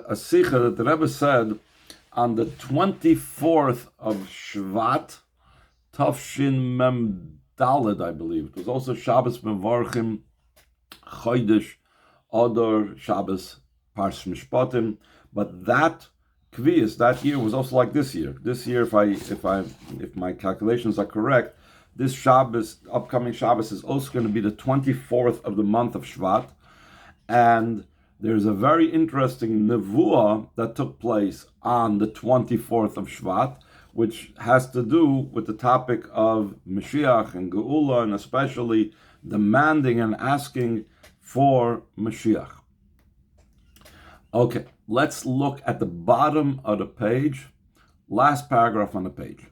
a sikha that the Rebbe said on the 24th of Shvat, Tafshin Mem Daled, I believe. It was also Shabbos Mevarchim, Chodesh, Adar, Shabbos, Parsh Mishpatim. But that Kvias, that year was also like this year. This year, if my calculations are correct, this Shabbos, upcoming Shabbos, is also going to be the 24th of the month of Shvat. And there's a very interesting nevuah that took place on the 24th of Shvat, which has to do with the topic of Moshiach and Geulah, and especially demanding and asking for Moshiach. Okay, let's look at the bottom of the page, last paragraph on the page.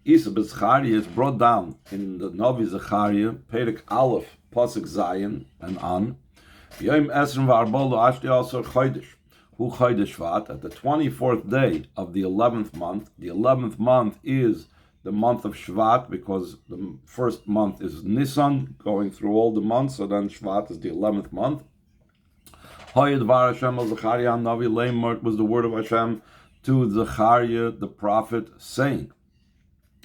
Isa b'Zechariah is brought down in the Novi Zechariah, Perek Aleph, Pasuk Zayin, and on. Yom Esrim v'Arbolo Ashti Asar Chodesh, Hu Chodesh Shvat, at the 24th day of the 11th month. The 11th month is the month of Shvat, because the first month is Nisan, going through all the months, so then Shvat is the 11th month. Hoyed Var Hashem al Zechariah Navi Leimert was the word of Hashem to Zechariah the prophet, saying,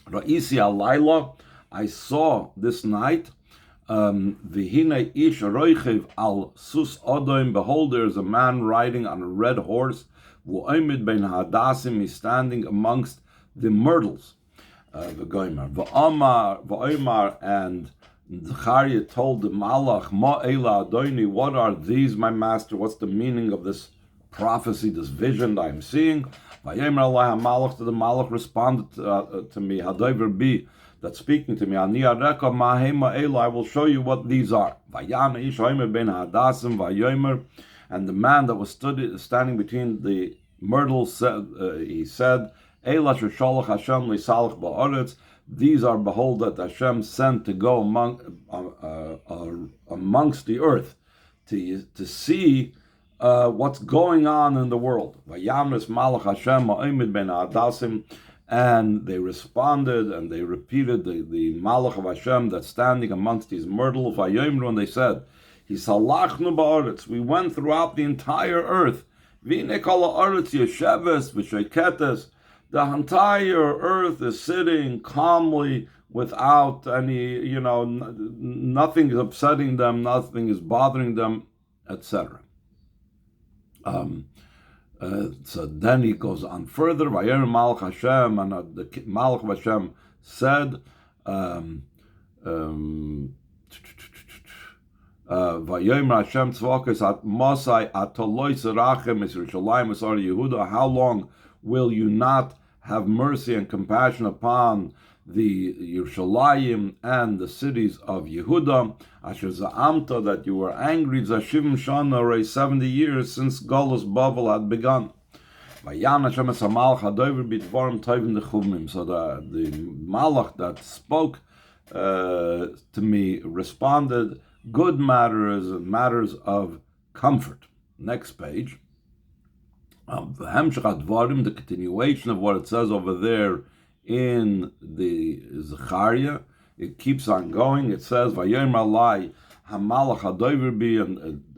Ra'isi alayla, I saw this night, V'hine ish roichev al sus odoim, behold, there is a man riding on a red horse, V'oimid ben hadasim, he's standing amongst the myrtles, V'goimar, V'oimar, and Zechariah told the Malach, Ma Eila Adoini, what are these, my master? What's the meaning of this prophecy, this vision that I'm seeing? Vayomer Allah HaMalach, to the Malach responded to me, Hadover be, that's speaking to me, Ani Areka Mahema Eila, I will show you what these are. Vayana Ish Hoimer ben Hadasim Vayomer, and the man that was standing between the myrtles said, he said, Eila Shesholach Hashem Lisalach Ba'aretz, these are, behold, that Hashem sent to go amongst the earth to see what's going on in the world. Vayamris Malach Hashem Ma'imid ben Hadasim, and they responded and they repeated the Malach of Hashem that's standing amongst these myrtles. Vayomru, and they said, Hisalachnu ba'aretz, we went throughout the entire earth. V'ine kol ha'aretz yesheves v'sheketes, the entire earth is sitting calmly without any, nothing is upsetting them, nothing is bothering them, etc. So then he goes on further. Vayomer Malach Hashem, and the Malach of Hashem said, Vayomer Hashem tzvokes at Mosai atoloi serachem es Yerushalayim es Ar Yehuda. How long will you not have mercy and compassion upon the Yerushalayim and the cities of Yehuda? Asher za'amta, that you were angry, zashivim shana, already 70 years since Golus Bavel had begun. Vayan Hashem es hamalach hadover b'dvarim tovim dechuvim. So the malach that spoke to me responded, good matters and matters of comfort. Next page. The continuation of what it says over there in the Zechariah, it keeps on going. It says, Vayomer Alai Hamalach Hadover bi,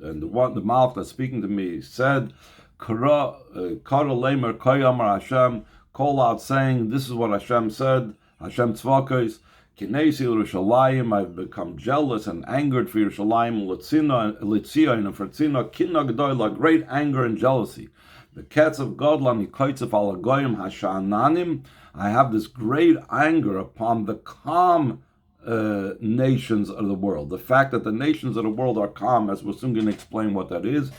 and the malach that's speaking to me said, Kara Lemer Koyamar Hashem, call out saying, this is what Hashem said, Hashem Tzvakos, Kinesi Yerushalayim, I've become jealous and angered for Yerushalayim, Litzia and for Tzina, Kinna Geulah, great anger and jealousy. The cats of Godlan, Nikoitzev Alagoyim Hashananim, I have this great anger upon the calm nations of the world. The fact that the nations of the world are calm, as we're soon going to explain what that is.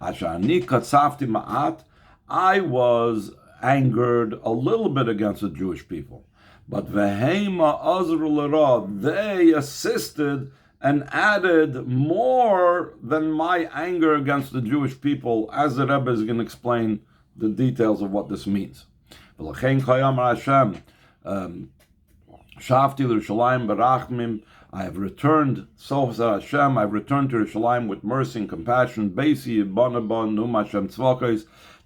Ashani Katsafti Ma'at, I was angered a little bit against the Jewish people. But Vehema Azru L'Ra, they assisted and added more than my anger against the Jewish people, as the Rebbe is going to explain the details of what this means. I have returned, so said Hashem, I have returned to Yerushalayim with mercy and compassion,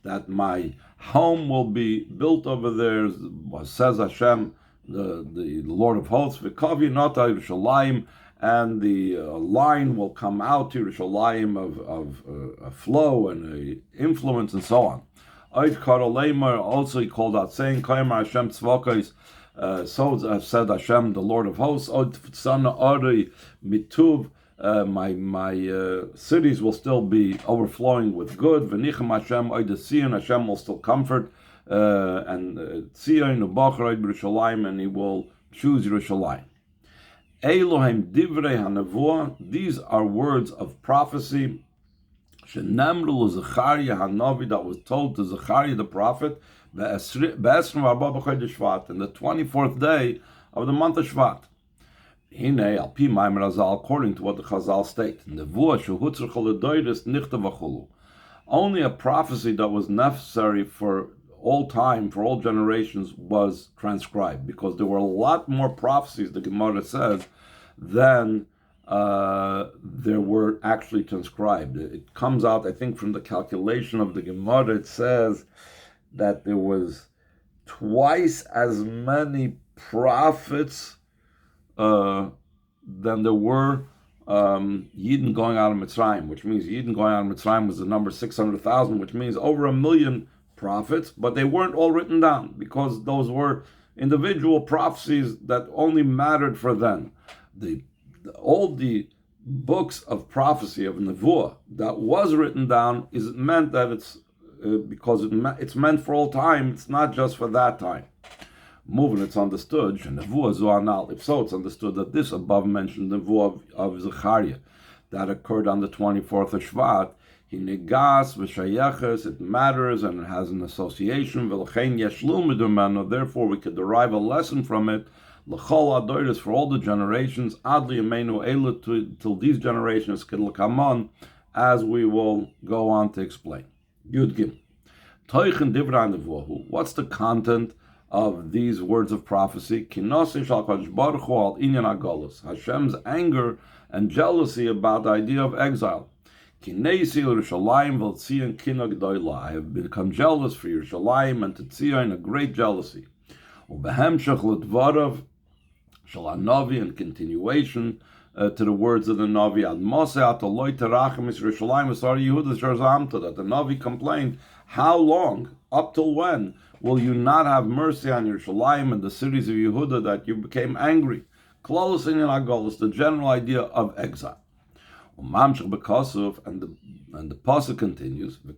that my home will be built over there, says Hashem, the Lord of hosts, Yerushalayim, and the line will come out to Yerushalayim of a flow and a influence and so on. Also he called out saying, Kayma Hashem Tzvokos, so said Hashem, the Lord of hosts, mituv, my cities will still be overflowing with good. V'nichem Hashem oidasiyan, Hashem will still comfort, and Tzion u'bachar Yerushalayim, and He will choose Yerushalayim. Elohim divrei hanavua, these are words of prophecy. Shenamru Zechariah hanavi, that was told to Zechariah the prophet, in the 24th day of the month of Shvat. According to what the Chazal state, only a prophecy that was necessary for all time, for all generations, was transcribed, because there were a lot more prophecies, the Gemara says, than there were actually transcribed. It comes out, I think, from the calculation of the Gemara. It says that there was twice as many prophets than there were Yidden going out of Mitzrayim, which means Yidden going out of Mitzrayim was the number 600,000, which means over 1 million prophets, but they weren't all written down, because those were individual prophecies that only mattered for them. All the books of prophecy of Nevuah that was written down is meant that it's because it's meant for all time. It's not just for that time. Moving, it's understood. If so, it's understood that this above mentioned Nevuah of Zechariah that occurred on the 24th of Shvat, he negas v'shayeches, it matters and it has an association. Therefore, we could derive a lesson from it. L'chol adoros, for all the generations, adli yemenu elu, till these generations could come on, as we will go on to explain. Yud Gimel. Toichen divrei nevuah. What's the content of these words of prophecy? Kinose shal kadosh baruch hu al inyan hagolus. Hashem's anger and jealousy about the idea of exile. Kineisi Yerushalayim v'tzion kina Geulah. I have become jealous for Yerushalayim and to Tzion a great jealousy. Ubehemshach l'dvarav shal hanavi, in continuation to the words of the Navi, Ad Moshe ataloi terachem is Yerushalayim v'sar Yehuda sharzamta, that the Navi complained, how long, up till when, will you not have mercy on Yerushalayim and the cities of Yehuda, that you became angry? Close in Agolus, the general idea of exile. And the pasuk continues, a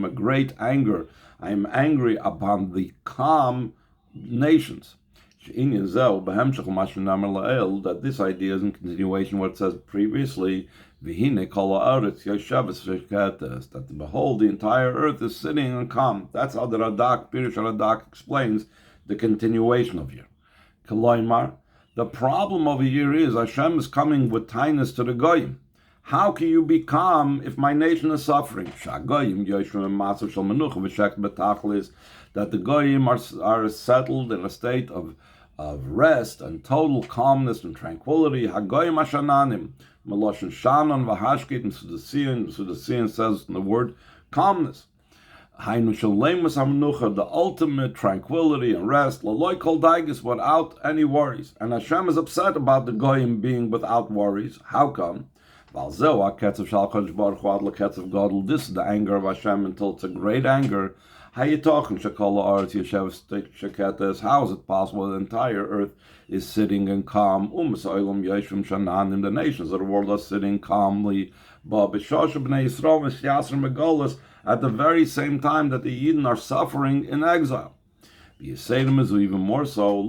great anger, I am angry upon the calm nations. That this idea is in continuation of what it says previously, that behold, the entire earth is sitting and calm. That's how the Radak, Pirush Radak, explains the continuation of here. The problem over here is Hashem is coming with kindness to the Goyim. How can you be calm if my nation is suffering? That the Goyim are settled in a state of rest and total calmness and tranquility. Hagoyim Hashananim, Meloshin Shanan Vahashkit, and Sudacian says in the word calmness. The ultimate tranquility and rest, Laloi Kol Daigis, without any worries. And Hashem is upset about the Goyim being without worries. How come? This is the anger of Hashem until it's a great anger. How is it possible the entire earth is sitting and calm? The nations of the world are sitting calmly. At the very same time that the Yidden are suffering in exile. Even more so,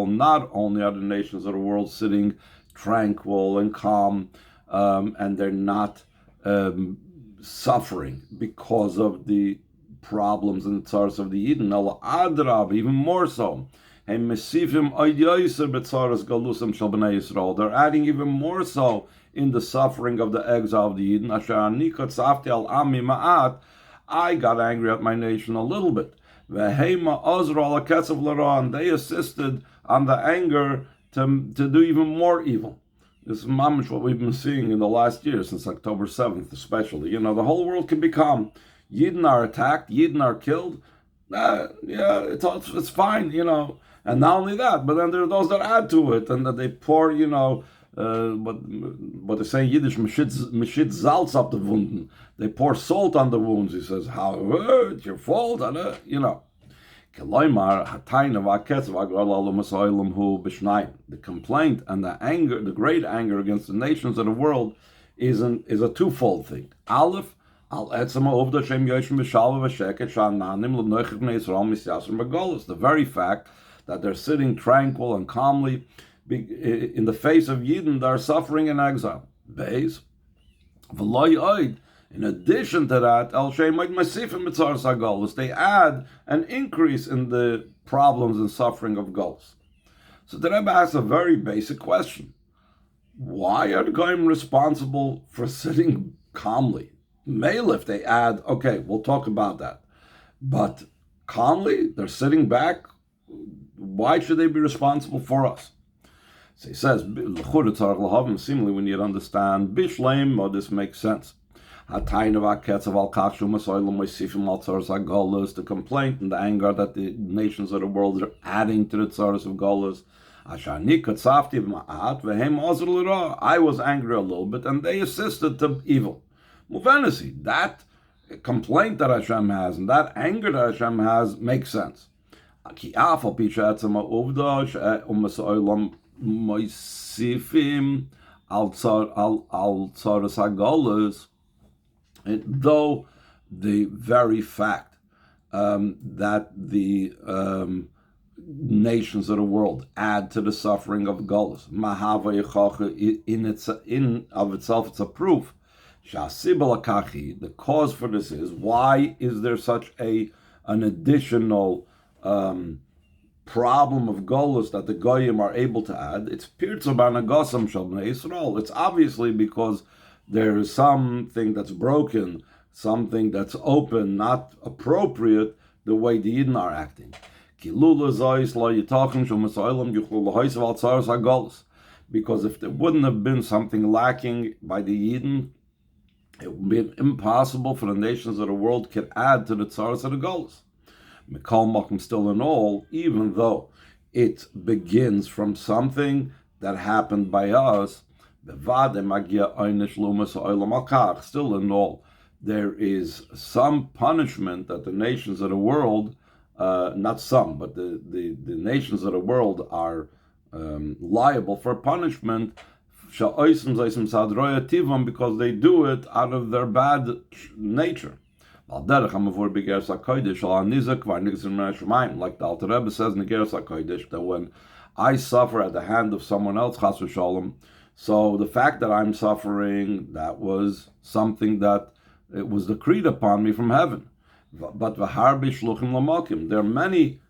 not only are the nations of the world sitting tranquil and calm, and they're not suffering because of the problems and tzaras of the Yidden. Even more so. They're adding even more so in the suffering of the exile of the Yidden. I got angry at my nation a little bit. And they assisted on the anger to do even more evil. This is mamish what we've been seeing in the last year, since October 7th especially. The whole world can be calm. Yidden are attacked, Yidden are killed. Yeah, it's fine, And not only that, but then there are those that add to it, and that they pour, what they say in Yiddish, mishit Salz up the Wunden. They pour salt on the wounds. He says, it's your fault, The complaint and the anger, the great anger against the nations of the world is a twofold thing. Aleph, the very fact that they're sitting tranquil and calmly in the face of Yidden that are suffering in exile. Beis, in addition to that, they add an increase in the problems and suffering of Golos. So the Rebbe asks a very basic question. Why are the Goyim responsible for sitting calmly? Male, if they add, okay, we'll talk about that. But calmly, they're sitting back. Why should they be responsible for us? So he says, seemingly we need to understand, Bishleim, this makes sense. The complaint and the anger that the nations of the world are adding to the tzaros of Golos. I was angry a little bit, and they assisted to evil. That complaint that Hashem has and that anger that Hashem has makes sense. Though the very fact that the nations of the world add to the suffering of Golos, in of itself, it's a proof. The cause for this is, why is there such an additional problem of Golos that the Goyim are able to add? It's It's obviously because there is something that's broken, something that's open, not appropriate, the way the Yidden are acting. Because if there wouldn't have been something lacking by the Yidden, it would be impossible for the nations of the world to add to the tzaros of the Golos. Mikol Makom, still in all, even though it begins from something that happened by us, still in all, there is some punishment that the nations of the world, not some, but the nations of the world are liable for punishment, because they do it out of their bad nature. Like the Alter Rebbe says in the Geras HaKodesh, that when I suffer at the hand of someone else, chas v'shalom, so the fact that I'm suffering, that was something that it was decreed upon me from heaven. But there are many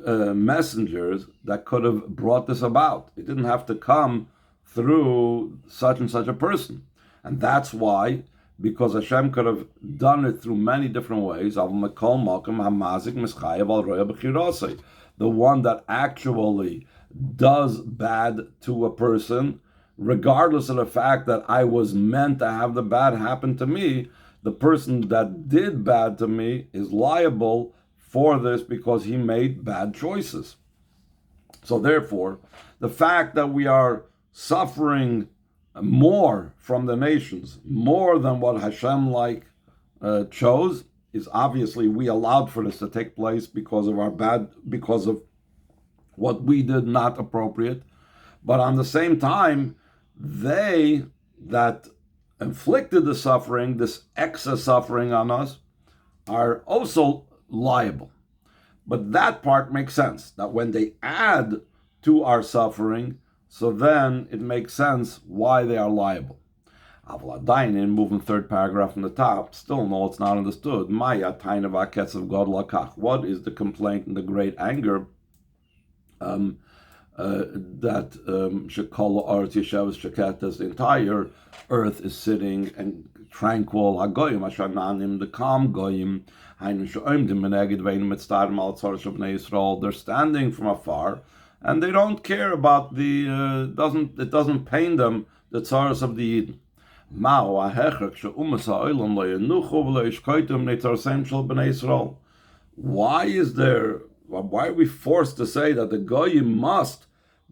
messengers that could have brought this about. It didn't have to come through such and such a person. And that's why, because Hashem could have done it through many different ways, the one that actually does bad to a person, regardless of the fact that I was meant to have the bad happen to me, the person that did bad to me is liable for this because he made bad choices. So therefore, the fact that we are suffering more from the nations, more than what Hashem chose, is obviously we allowed for this to take place because of what we did not appropriate. But on the same time, they that inflicted the suffering, this excess suffering on us, are also liable. But that part makes sense, that when they add to our suffering, so then it makes sense why they are liable. In moving third paragraph from the top, still no, it's not understood. Maya taina v'aketzav Geulah kach. What is the complaint and the great anger that shekol ha'aretz yeshavas sheketas, the entire earth is sitting and tranquil. Hagoyim ashananim, the calm goyim, hainu she'omdim meneged ve'inu mitztarim al tzar shabnei Yisrael. They're standing from afar, and they don't care about it doesn't pain them the tzaros of the Yidden. Why are we forced to say that the Goyim must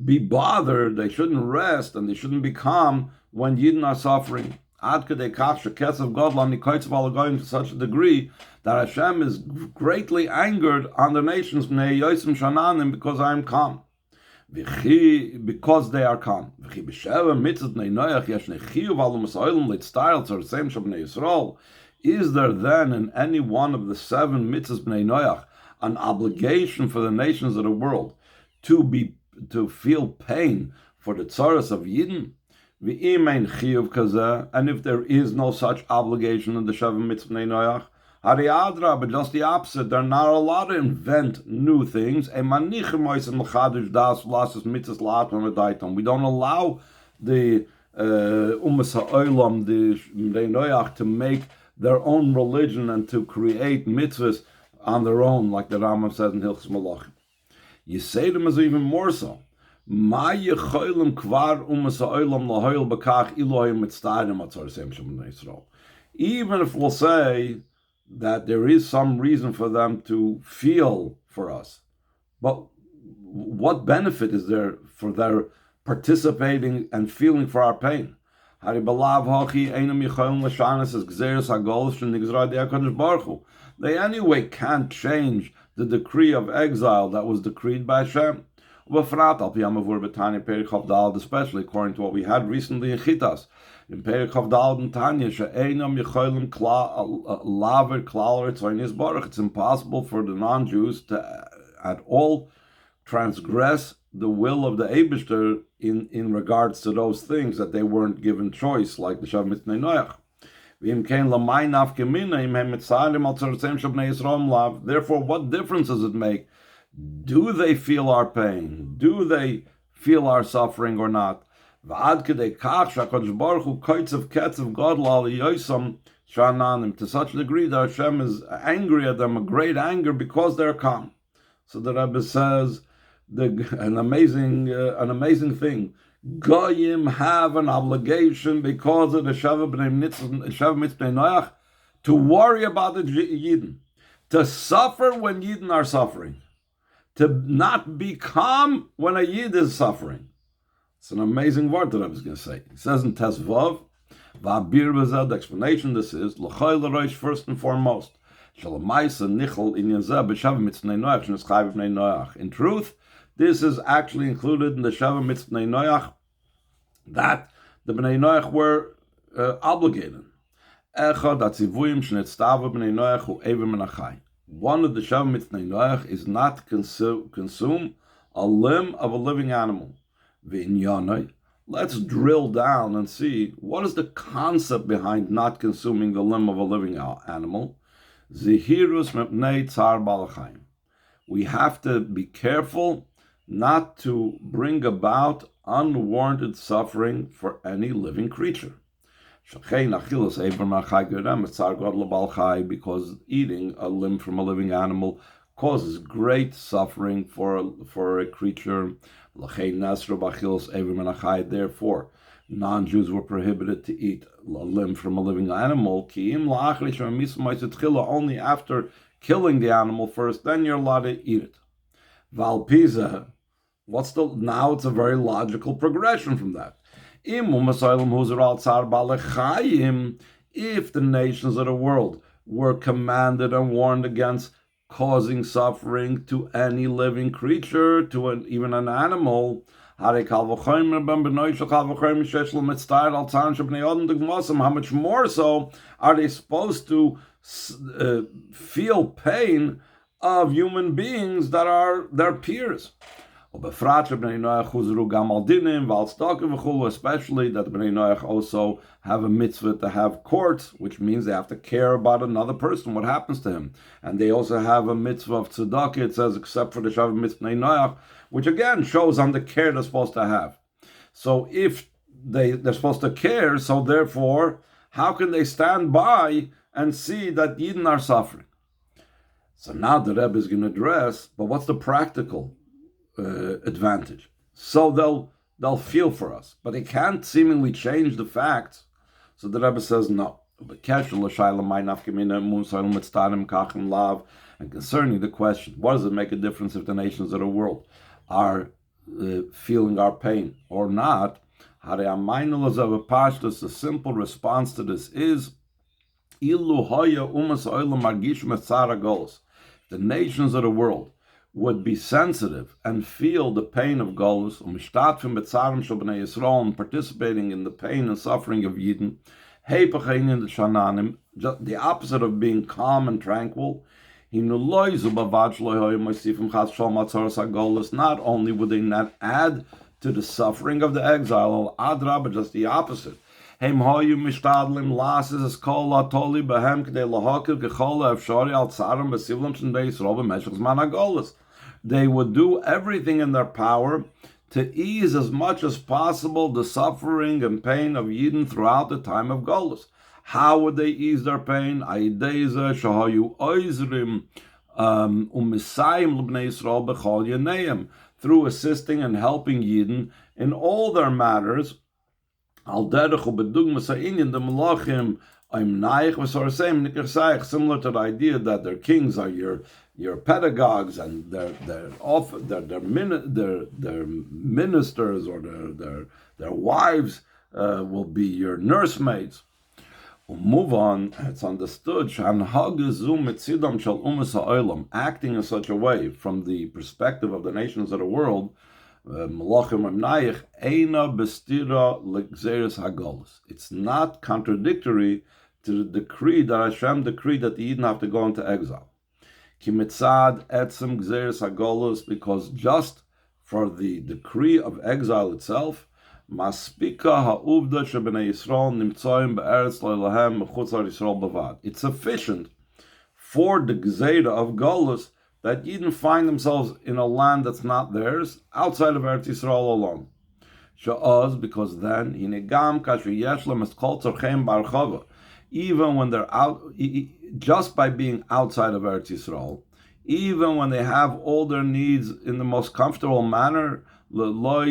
be bothered, they shouldn't rest, and they shouldn't be calm when Yidden are suffering? Ad kedei kach sheketzav Geulah nikoitzav al Goyim to such a degree that Hashem is greatly angered on the nations because I am calm. Because they are calm. Is there then in any one of the 7 mitzvahs b'nei Noach an obligation for the nations of the world to feel pain for the tzaras of Yidden? And if there is no such obligation in the 7 mitzvahs b'nei Noach, but just the opposite, they're not allowed to invent new things. We don't allow the Ummas Ha'olam, the Bnei Noach, to make their own religion and to create mitzvahs on their own, like the Rambam says in Hilchos Malachim. You say them as even more so. Even if we'll say that there is some reason for them to feel for us, but what benefit is there for their participating and feeling for our pain? They anyway can't change the decree of exile that was decreed by Hashem. Especially according to what we had recently in Chitas. In Perek Chavdal and Tanya, it's impossible for the non-Jews to at all transgress the will of the Eibishter in regards to those things that they weren't given choice, like the Shav Mitznei Noach. Therefore, what difference does it make? Do they feel our pain? Do they feel our suffering or not? To such a degree that Hashem is angry at them, a great anger, because they're calm. So the Rebbe says an amazing thing. Goyim have an obligation because of the Shav Mitzvah Noach to worry about the Yidden, to suffer when Yidden are suffering, to not be calm when a Yid is suffering. It's an amazing word that I was going to say. It says in Tesvav, the explanation this is, first and foremost, in truth, this is actually included in the Shav Mitzvah Noach that the Bnei Noach were obligated. One of the Shav Mitzvah Noach is not consume a limb of a living animal. Let's drill down and see what is the concept behind not consuming the limb of a living animal. We have to be careful not to bring about unwarranted suffering for any living creature. Because eating a limb from a living animal causes great suffering for a creature. Therefore, non-Jews were prohibited to eat a limb from a living animal only after killing the animal first, then you're allowed to eat it. Valpiza, now it's a very logical progression from that. If the nations of the world were commanded and warned against causing suffering to any living creature, even an animal, how much more so are they supposed to feel pain of human beings that are their peers? Especially that the Bnei Noach also have a mitzvah to have courts, which means they have to care about another person, what happens to him. And they also have a mitzvah of tzedakah, it says, except for the Shav Mitzvah Noach, which again shows on the care they're supposed to have. So if they're supposed to care, so therefore, how can they stand by and see that Yidden are suffering? So now the Rebbe is going to address, but what's the practical advantage? So they'll feel for us, but they can't seemingly change the facts. So the Rebbe says no. And concerning the question, what does it make a difference if the nations of the world are feeling our pain or not? The simple response to this is, the nations of the world would be sensitive and feel the pain of Golus, and participating in the pain and suffering of Yidden, the opposite of being calm and tranquil. Not only would they not add to the suffering of the exile, but just the opposite. They would do everything in their power to ease as much as possible the suffering and pain of Yidden throughout the time of Golus. How would they ease their pain? Through assisting and helping Yidden in all their matters. Similar to the idea that their kings are your pedagogues and their ministers or their wives will be your nursemaids. We'll move on. It's understood acting in such a way from the perspective of the nations of the world. It's not contradictory to the decree that Hashem decreed that the Yidden have to go into exile. Because just for the decree of exile itself, it's sufficient for the Gzeira of Golus that Yidden find themselves in a land that's not theirs, outside of Eretz Yisrael alone. Because then, even when they're out, just by being outside of Eretz Yisrael, even when they have all their needs in the most comfortable manner, without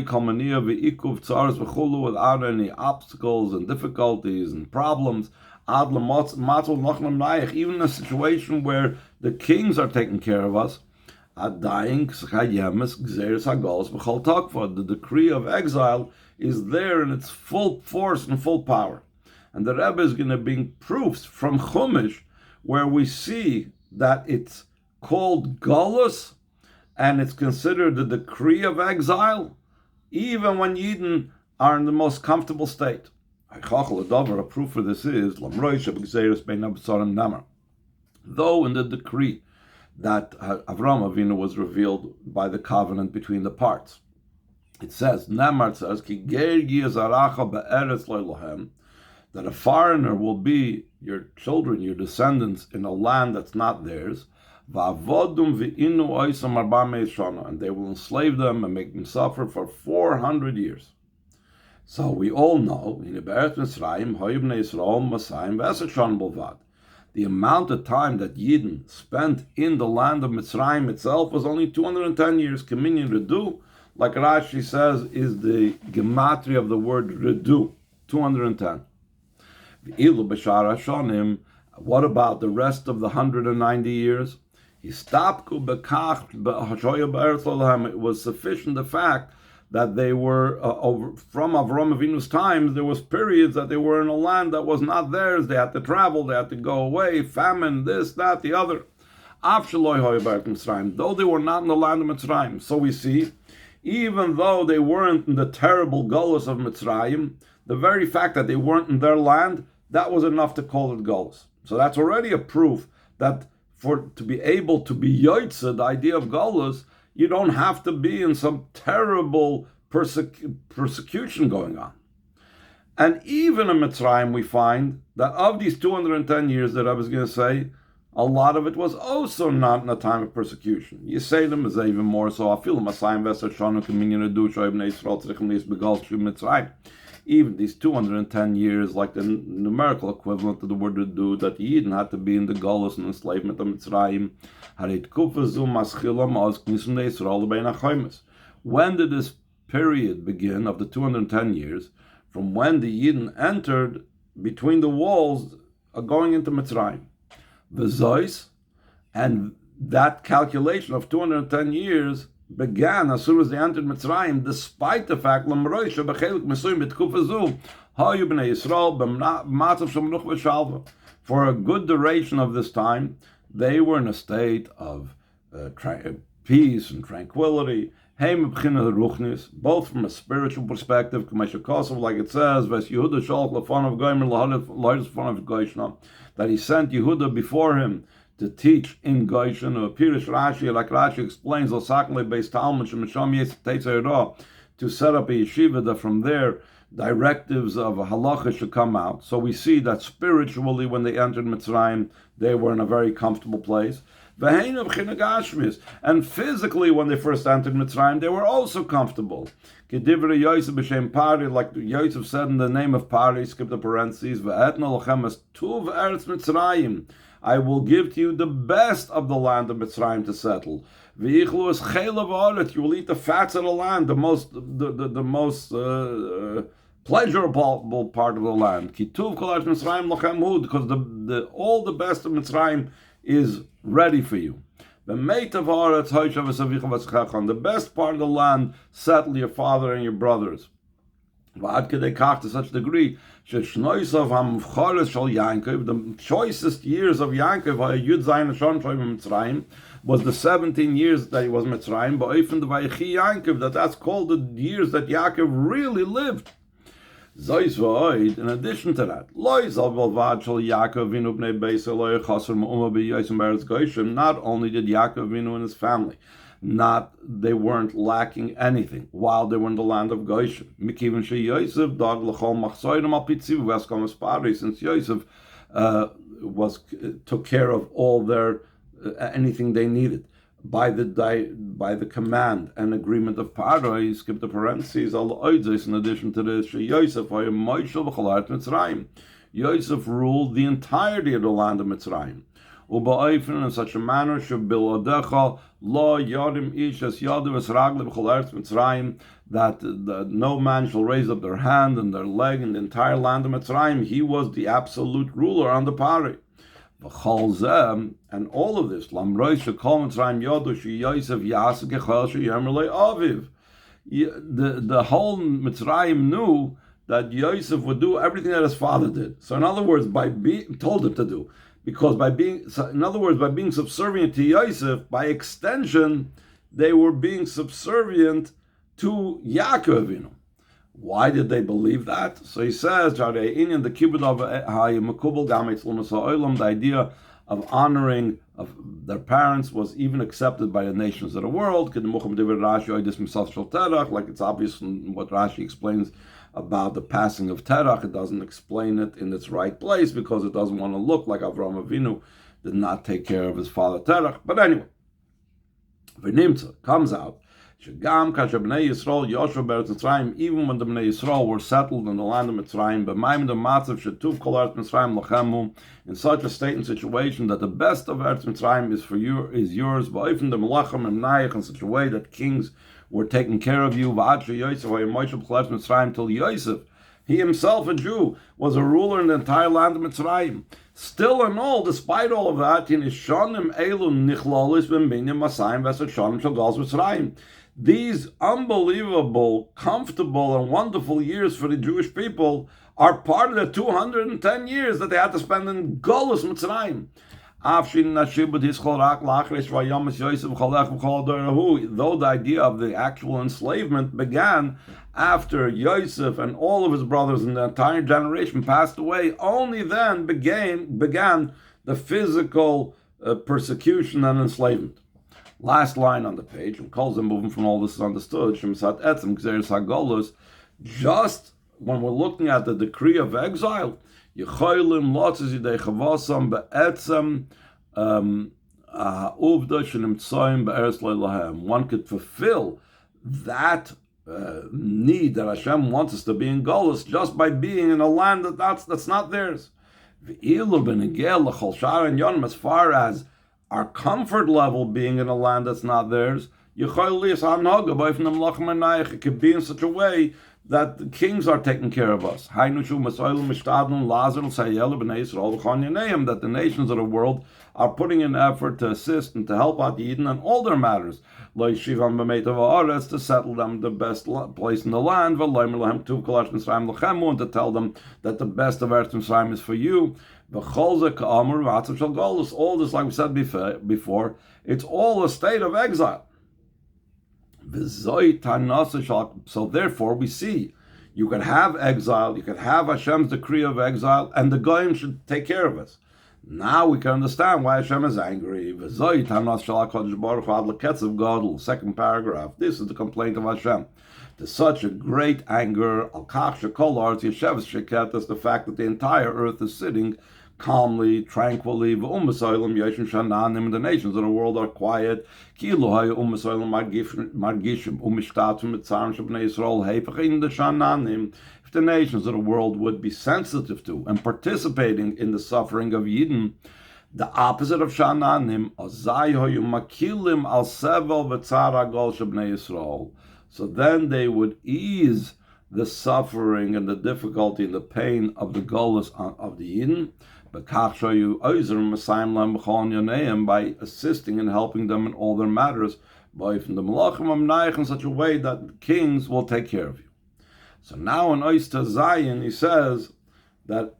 any obstacles and difficulties and problems, even in a situation where the kings are taking care of us, the decree of exile is there in its full force and full power. And the Rebbe is going to bring proofs from Chumash where we see that it's called Golus and it's considered the decree of exile, even when Yidden are in the most comfortable state. A proof for this is, though in the decree that Avraham Avinu was revealed by the covenant between the parts, it says, that a foreigner will be your children, your descendants, in a land that's not theirs, and they will enslave them and make them suffer for 400 years. So we all know the amount of time that Yidden spent in the land of Mitzrayim itself was only 210 years. Communion Redu, like Rashi says, is the gematria of the word Redu, 210. What about the rest of the 190 years? It was sufficient the fact that they were, from Avraham Avinu's times, there was periods that they were in a land that was not theirs. They had to travel, they had to go away, famine, this, that, the other. Though they were not in the land of Mitzrayim. So we see, even though they weren't in the terrible Golus of Mitzrayim, the very fact that they weren't in their land, that was enough to call it Golus. So that's already a proof that to be able to be Yoitza, the idea of Golus, you don't have to be in some terrible persecution going on. And even in Mitzrayim, we find that of these 210 years that I was going to say, a lot of it was also not in a time of persecution. You say them as even more so. Even these 210 years, like the numerical equivalent of the word "redu," that Yidden had to be in the Golus and enslavement of Mitzrayim. When did this period begin of the 210 years? From when the Yidden entered between the walls going into Mitzrayim. V'zois, and that calculation of 210 years began as soon as they entered Mitzrayim, despite the fact for a good duration of this time, they were in a state of peace and tranquility, both from a spiritual perspective, like it says, that he sent Yehuda before him to teach in Goshen, or Pirish Rashi, like Rashi explains, based Talmud, to set up a yeshiva, that from there directives of halacha should come out. So we see that spiritually, when they entered Mitzrayim, they were in a very comfortable place. And physically, when they first entered Mitzrayim, they were also comfortable. Like Yosef said in the name of Pari, skip the parentheses, I will give to you the best of the land of Mitzrayim to settle. You will eat the fats of the land, the most pleasurable part of the land. Because all the best of Mitzrayim is ready for you. The best part of the land, settle your father and your brothers. To such a degree, the choicest years of Yaakov was the 17 years that he was Mitzrayim, but that's called the years that Yaakov really lived. In addition to that, not only did Yaakov Avinu and his family, they weren't lacking anything while they were in the land of Goshen. Since Yosef took care of all their anything they needed by the command and agreement of Paro. Skip the parentheses. In addition to this, Yosef ruled the entirety of the land of Mitzrayim. In such a manner that no man shall raise up their hand and their leg in the entire land of Mitzrayim. He was the absolute ruler on the Pari. And all of this, the whole Mitzrayim knew that Yosef would do everything that his father did. So in other words, told him to do. Because by being subservient to Yosef, by extension, they were being subservient to Yaakov Avinu. Why did they believe that? So he says, the idea of honoring of their parents was even accepted by the nations of the world. Like it's obvious in what Rashi explains about the passing of Terach. It doesn't explain it in its right place because it doesn't want to look like Avraham Avinu did not take care of his father Terach. But anyway, V'nimtza comes out, even when the Bnei Yisrael were settled in the land of Mitzrayim, in such a state and situation that the best of Eretz Mitzrayim is yours, in such a way that kings were taking care of you, till Yosef, he himself a Jew, was a ruler in the entire land of Mitzrayim. Still and all, despite all of that, these unbelievable, comfortable, and wonderful years for the Jewish people are part of the 210 years that they had to spend in Geulah Mitzrayim. Though the idea of the actual enslavement began after Yosef and all of his brothers and the entire generation passed away, only then began the physical persecution and enslavement. Last line on the page, and calls them moving from all this is understood. Just when we're looking at the decree of exile, one could fulfill that need that Hashem wants us to be in Geulah just by being in a land that's not theirs. As far as our comfort level being in a land that's not theirs, it could be in such a way that the kings are taking care of us. That the nations of the world are putting in effort to assist and to help out the Yidden in all their matters. To settle them the best place in the land, and to tell them that the best of Eretz Mitzrayim is for you. All this, like we said before, it's all a state of exile. So therefore we see you can have exile, you can have Hashem's decree of exile, and the Goyim should take care of us. Now we can understand why Hashem is angry. Second paragraph. This is the complaint of Hashem. To such a great anger, the fact that the entire earth is sitting calmly, tranquilly, and the nations of the world are quiet. If the nations of the world would be sensitive to and participating in the suffering of Yidden, the opposite of Shananim, so then they would ease the suffering and the difficulty and the pain of the Geulah of the Yidden, by assisting and helping them in all their matters, in such a way that kings will take care of you. So now in Oyster Zion, he says that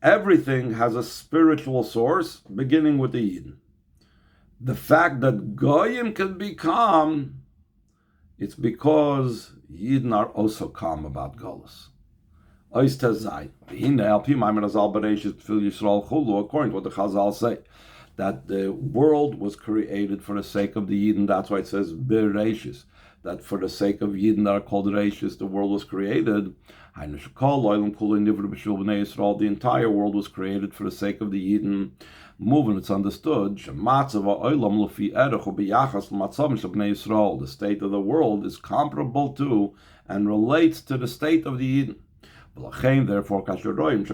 everything has a spiritual source, beginning with the Yidden. The fact that Goyim can be calm, it's because Yidden are also calm about Geulah. According to what the Chazal say, that the world was created for the sake of the Yidden. That's why it says Bereishis, that for the sake of Yidden that are called Reishis, the world was created. The entire world was created for the sake of the Yidden. Moving, it's understood. The state of the world is comparable to and relates to the state of the Yidden. Therefore, when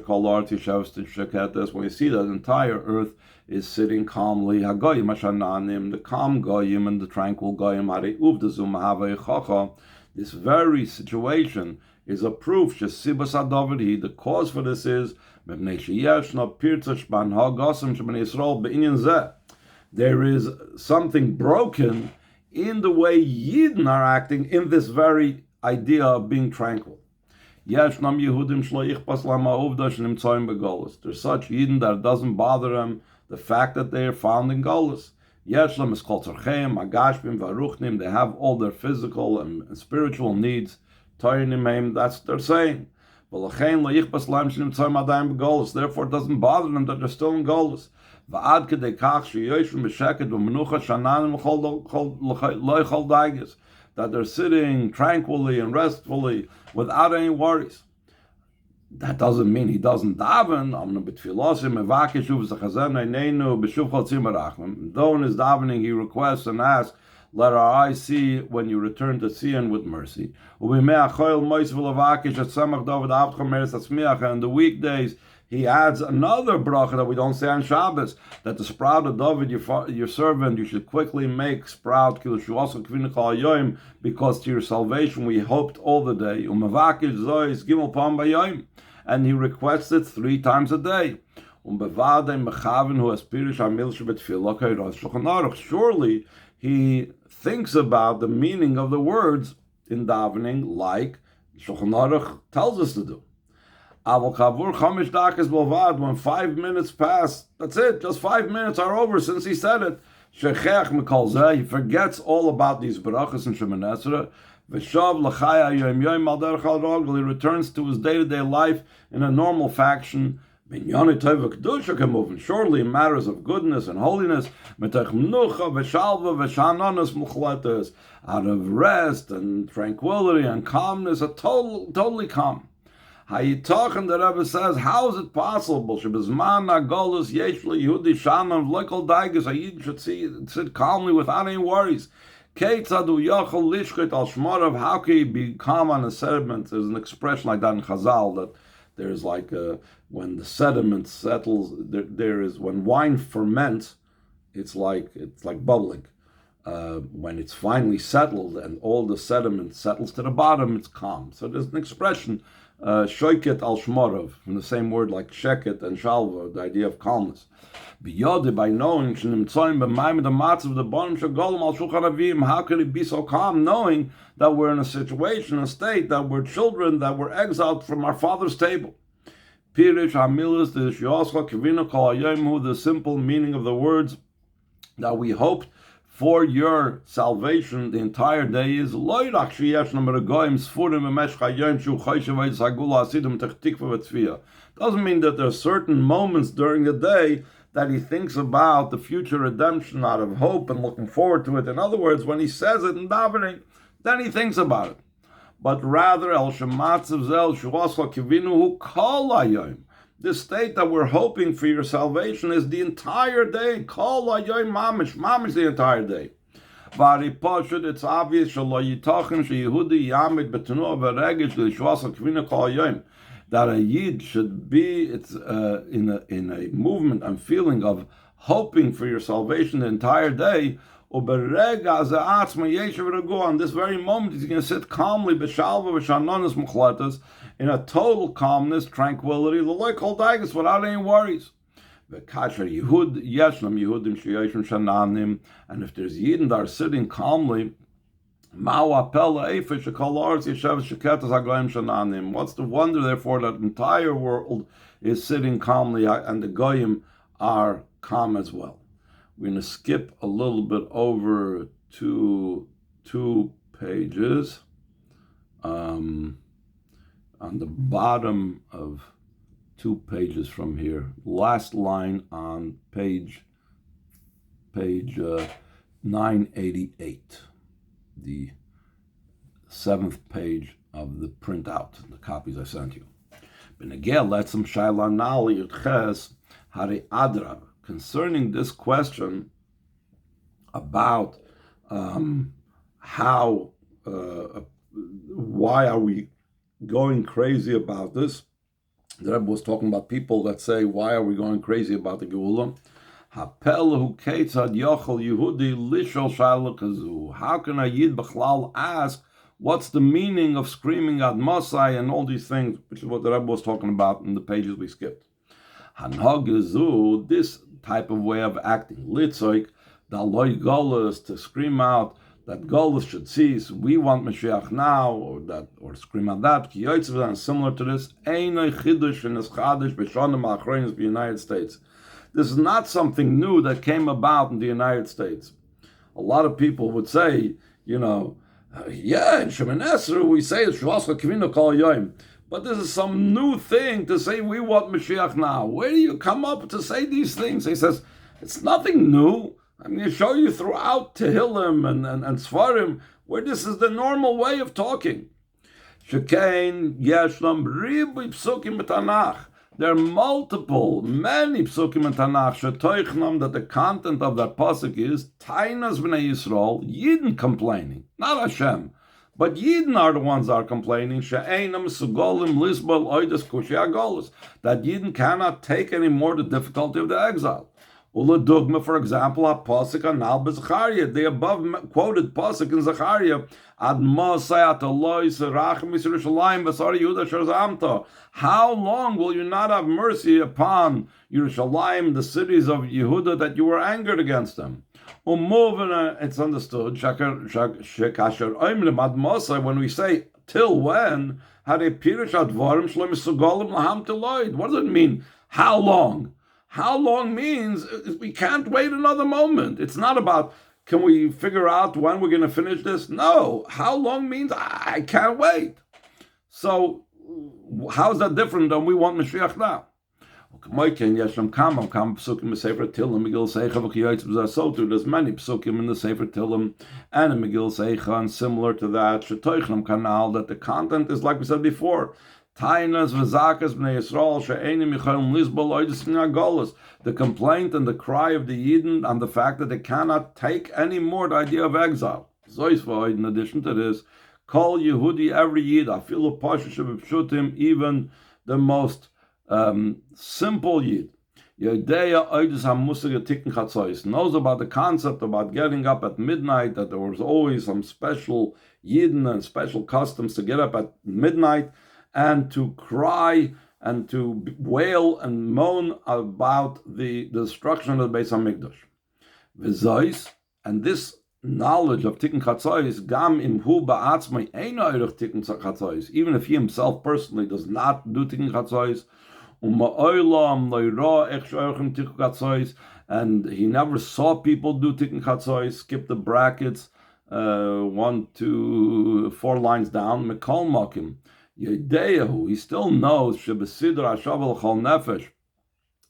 you see that the entire earth is sitting calmly, the calm Goyim and the tranquil Goyim, this very situation is a proof. The cause for this is there is something broken in the way Yidden are acting in this very idea of being tranquil. There's such Yidden that it doesn't bother them the fact that they are found in Geulah. They have all their physical and spiritual needs. That's what they're saying. Therefore, it doesn't bother them that they're still in Geulah. That they're sitting tranquilly and restfully without any worries. That doesn't mean he doesn't daven. Though in his davening he requests and asks, let our eyes see when you return to Zion with mercy. And in the weekdays, he adds another bracha that we don't say on Shabbos, that the sprout of David, your servant, you should quickly make sprout, because to your salvation we hoped all the day. And he requests it 3 times a day. Surely he thinks about the meaning of the words in davening, like Shulchan Aruch tells us to do. When 5 minutes pass, that's it, just 5 minutes are over since he said it. He forgets all about these brachas and Shemoneh Esrei. He returns to his day-to-day life in a normal fashion. Surely in matters of goodness and holiness, out of rest and tranquility and calmness, totally calm. Hayitachin, the Rebbe says, how is it possible? A Yid should sit calmly without any worries. How can he be calm on a sediment? There's an expression like that in Chazal, that there's like when the sediment settles, there is when wine ferments, it's like bubbling. when it's finally settled and all the sediment settles to the bottom, it's calm. So there's an expression, shoiket al shmorov, from the same word like sheket and shalva, the idea of calmness. Biyode, by knowing, how can it be so calm knowing that we're in a situation, a state, that we're children, that we're exiled from our father's table? Pirish Hamilas, the simple meaning of the words that we hoped for your salvation the entire day is doesn't mean that there are certain moments during the day that he thinks about the future redemption out of hope and looking forward to it. In other words, when he says it in davening, then he thinks about it. But rather, the state that we're hoping for your salvation is the entire day. Mamish the entire day. It's obvious that a Yid should be in a movement and feeling of hoping for your salvation the entire day. On this very moment, he's going to sit calmly in a total calmness, tranquility, without any worries. And if there's Yidden that are sitting calmly, what's the wonder, therefore, that the entire world is sitting calmly and the Goyim are calm as well? We're going to skip a little bit over to 2 pages. On the bottom of 2 pages from here, last line on page 988, the 7th page of the printout, the copies I sent you. Concerning this question about why are we going crazy about this? The Rebbe was talking about people that say, why are we going crazy about the Geulah? How can a Yid B'chlal ask, what's the meaning of screaming at Mosai and all these things, which is what the Rebbe was talking about in the pages we skipped. This type of way of acting, litzoik, the loy golas, to scream out that golas should cease, we want Moshiach now, or scream out that, and similar to this, the United States. This is not something new that came about in the United States. A lot of people would say, in Shemoneh Esrei we say Shvascha Kivinu Kol Yom. But this is some new thing to say we want Moshiach now. Where do you come up to say these things? He says, it's nothing new. I'm going to show you throughout Tehillim and Sfarim where this is the normal way of talking. Shekain Yeshlam Ribi Psukim B'Tanach. There are many psukim in Tanakh shetoichnam, that the content of that pasuk is Tainas b'nei Yisrael, Yidden complaining, not Hashem, but Yidden are the ones that are complaining. She'einam sugolim lisbal oides kushia golos, that Yidden cannot take any more the difficulty of the exile. Ula dogma, for example, a pasuk anal b'Zechariah, the above quoted pasuk in Zechariah, ad Mosai atoloi serachem Yisraelim b'sar Yehuda sherzamta. How long will you not have mercy upon Yerushalayim, the cities of Yehuda, that you were angered against them? It's understood. When we say till when, what does it mean? How long? How long means we can't wait another moment. It's not about, can we figure out when we're going to finish this? No. How long means I can't wait. So how is that different than we want Mashiach now? There's many psukim in the Sefer Tillim and in Megillah Seicha, and similar to that, that the content is like we said before. The complaint and the cry of the Yidden and the fact that they cannot take any more the idea of exile. In addition to this, call Yehudi every Yid, even the most simple Yid. Yodeya Oidus HaMusig Tikkun Chatzos, knows about the concept about getting up at midnight, that there was always some special Yidden and special customs to get up at midnight and to cry and to wail and moan about the destruction of the Beis HaMikdash. V'zois, and this knowledge of Tikkun Chatzos, gam im hu ba'atzmai ein oirich Tikkun Chatzos, even if he himself personally does not do Tikkun Chatzos, and he never saw people do Tikkun Chatzos, skip the brackets, 1, 2, 4 lines down, Mekol Mokim, Yedeyahu, he still knows, Shebesidr Hashav Chol Nefesh,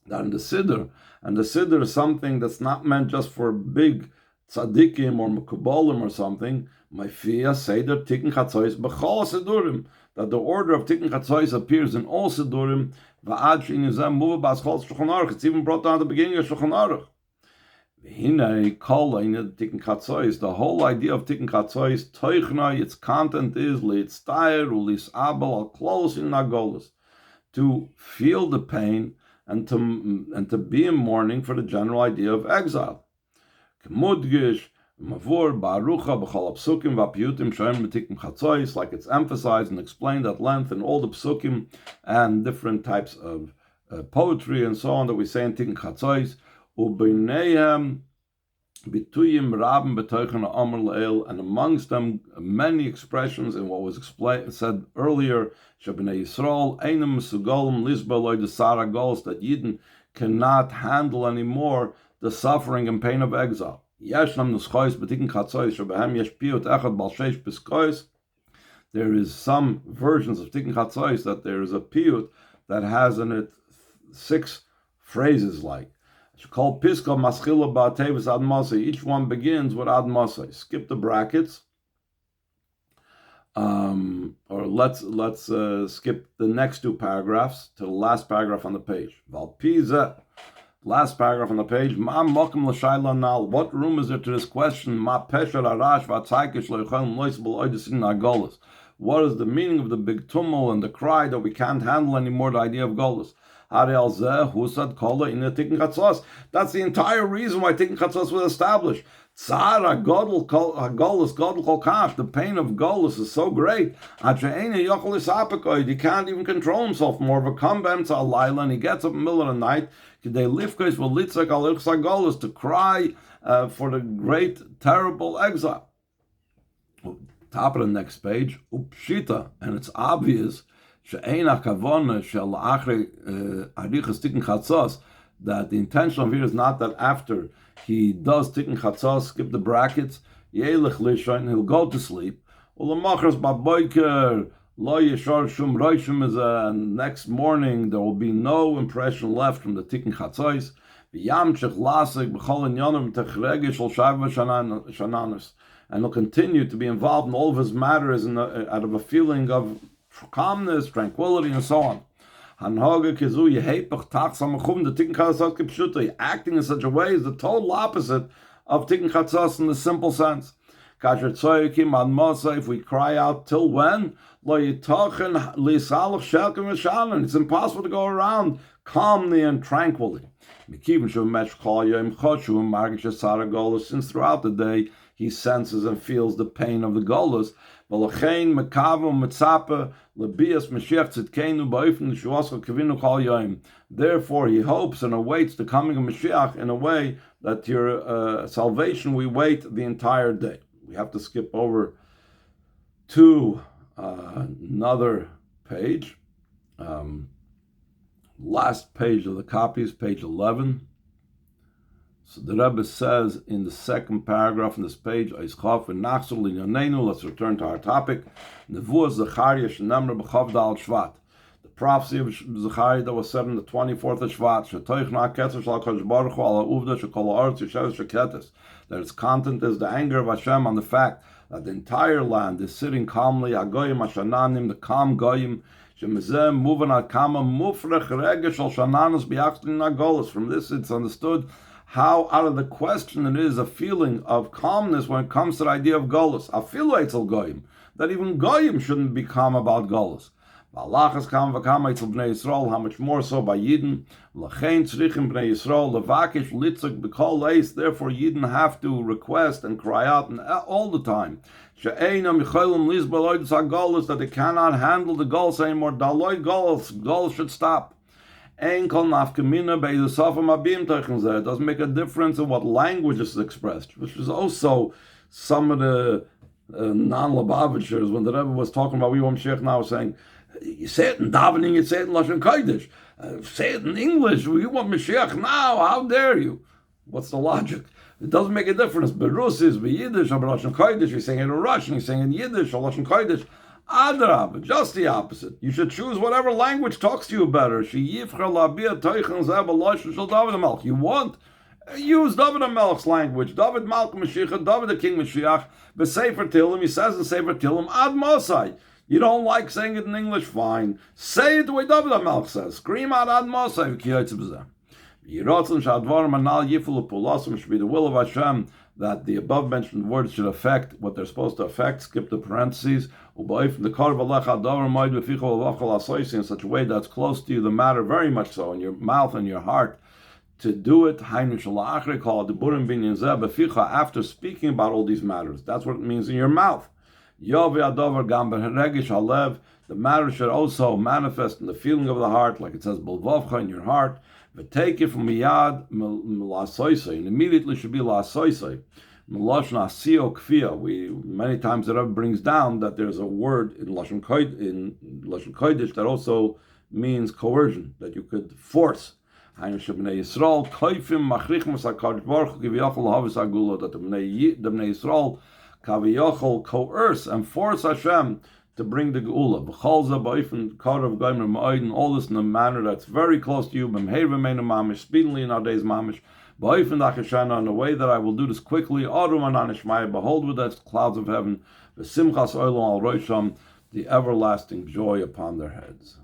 that in the Sidr, and the Sidr is something that's not meant just for big tzaddikim or mekubalim or something, Ma'fia Seder Tikkun Chatzos B'chol Sidurim, that the order of Tikkun Chatzos appears in all Sidurim, it's even brought down at the beginning of Shulchan Aruch. The whole idea of Tikkun Chatzos, Toichna, its content is Leitztair Ulis Abel al close in Nagolas, to feel the pain and to be in mourning for the general idea of exile. K'mudgish Mavur Barucha b'chol psukim v'piyutim shoyim b'tikkun chatzos, like it's emphasized and explained at length in all the psukim and different types of poetry and so on that we say in Tikkun Chatzos. U'beineihem bituyim rabim b'toichen ha'amar le'el, and amongst them many expressions in what was said earlier. Shebnei Yisrael einem mesugolim lisbel loy desara golos, that Yidden cannot handle anymore the suffering and pain of exile. There is some versions of Tikkun Chatzos that there is a piyut that has in it 6 phrases, like each one begins with ad masay. Skip the brackets, or let's skip the next 2 paragraphs to the last paragraph on the page. Last paragraph on the page. What room is there to this question? What is the meaning of the big tumult and the cry that we can't handle anymore the idea of Golus? That's the entire reason why Tikkun Chatzos was established. The pain of Golus is so great. He can't even control himself more. And he gets up in the middle of the night to cry for the great, terrible exile. Top of the next page, Upshita, and it's obvious that the intention of here is not that after he does Tikkun Chatzos, skip the brackets, he'll go to sleep. And next morning there will be no impression left from the Tikkun Chatzos. And he'll continue to be involved in all of his matters out of a feeling of calmness, tranquility, and so on. The Tikkun Chatzos acting in such a way is the total opposite of Tikkun Chatzos in the simple sense. If we cry out till when? It's impossible to go around calmly and tranquilly. Since throughout the day he senses and feels the pain of the Golus. Therefore he hopes and awaits the coming of Moshiach in a way that your salvation we wait the entire day. We have to skip over to another page. Last page of the copies, page 11. So the Rebbe says in the second paragraph on this page, let's return to our topic. The prophecy of Zechariah that was said on the 24th of Shvat, that its content is the anger of Hashem on the fact that the entire land is sitting calmly, the calm goyim. From this it's understood how out of the question it is a feeling of calmness when it comes to the idea of Golus. That even Goyim shouldn't be calm about Golus. V'alachas kam v'kama etzel bnei Yisrael, how much more so by Yidden. L'chein tzrichim bnei Yisrael levakish litzuk b'kol eis. Therefore, Yidden have to request and cry out and all the time. She'einam yicholim lizbal oides ha'golus, that they cannot handle the goals anymore. Daloi goals should stop. Ein kol nafkamina be'ezu safam abim teichen zeh. It doesn't make a difference in what language is expressed, which is also some of the non-Lubavitchers, when the Rebbe was talking about Moshiach now, saying, you say it in davening, you say it in Lashon Kodesh. Say it in English. We want Moshiach now. How dare you? What's the logic? It doesn't make a difference. Berusis, Yiddish, or Lashon Kodesh. You're saying it in Russian. You're saying it in Yiddish or Lashon Kodesh. Adrab, just the opposite. You should choose whatever language talks to you better. You want, use David HaMelech's language. David Malch Mashiach, David the King Moshiach. The Sefer Tehillim, he says in Sefer Tehillim, Ad Mosai. You don't like saying it in English? Fine. Say it the way David HaMelech says. Scream out Ad Mosai. It should be the will of Hashem that the above mentioned words should affect what they're supposed to affect. Skip the parentheses. In such a way that's close to you, the matter very much so, in your mouth and your heart, to do it after speaking about all these matters. That's what it means in your mouth. The matter should also manifest in the feeling of the heart, like it says, in your heart. But take it from miyad and immediately should be la'asoisai. We many times the Rebbe brings down that there's a word in Lashon Kodesh that also means coercion, that you could force. That the Bnei Yisrael kaviyachol coerce and force Hashem to bring the Geulah. All this in a manner that's very close to you, speedily in our days mamish, in a way that I will do this quickly. Behold with the clouds of heaven, the everlasting joy upon their heads.